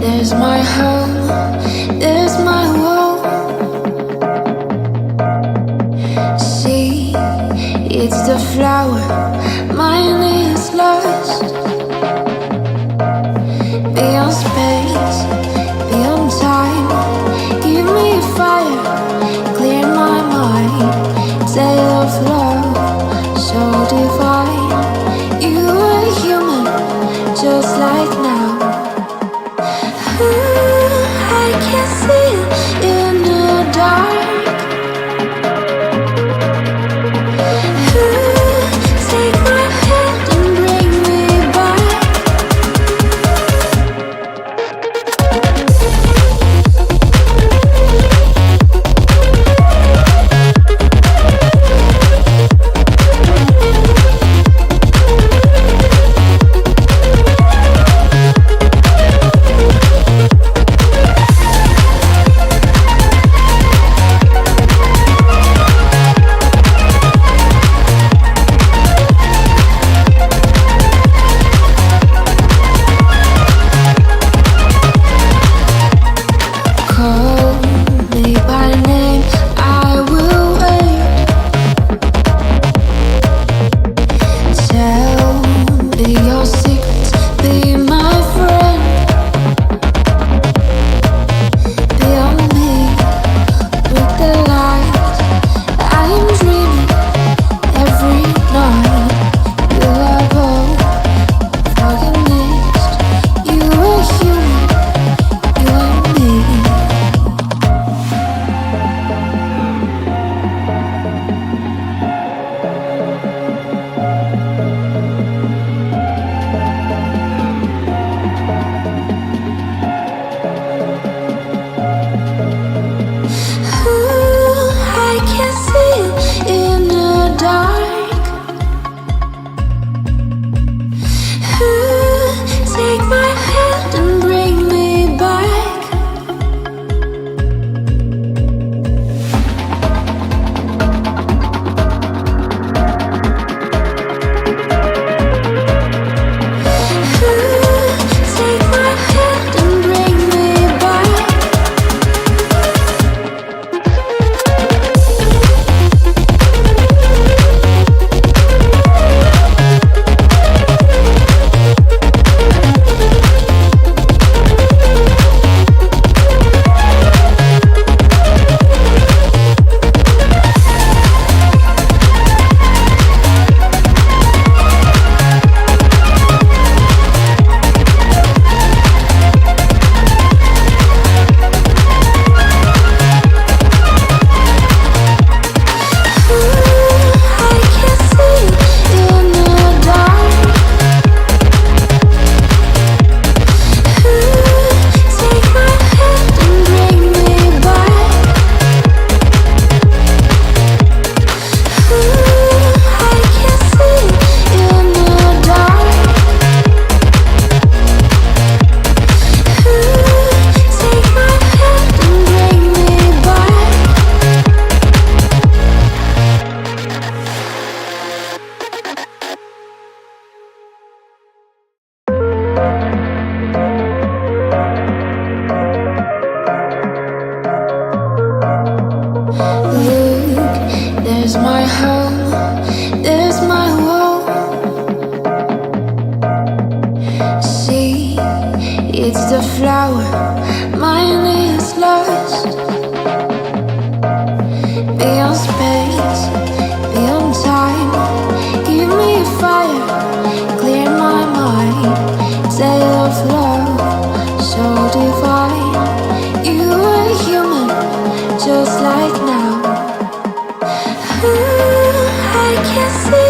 There's my home, there's my world. See, it's the flower, mine is lost. Beyond space, beyond time, give me a fire, clear my mind. Tale of love, so divine. You are human, just like now. I can see it in the dark. Take my hand and bring me back. Call me by name, I will wait. Tell me your secrets, be my friend. Beyond me, with the light, I am dreaming every night. You are both fucking mixed. You are human, you and me. I can see it in the dark. Take my hand and bring me back. Take my hand and bring me back. I can see it in the dark. Take my hand and bring me back. I can see it in the dark. Take my hand and bring me back. Look, there's my home, there's my world. See, it's the flower, mine is lost. Beyond space, beyond time, give me a fire, clear my mind. Tale of love, so divine. You are human, just like now. I can see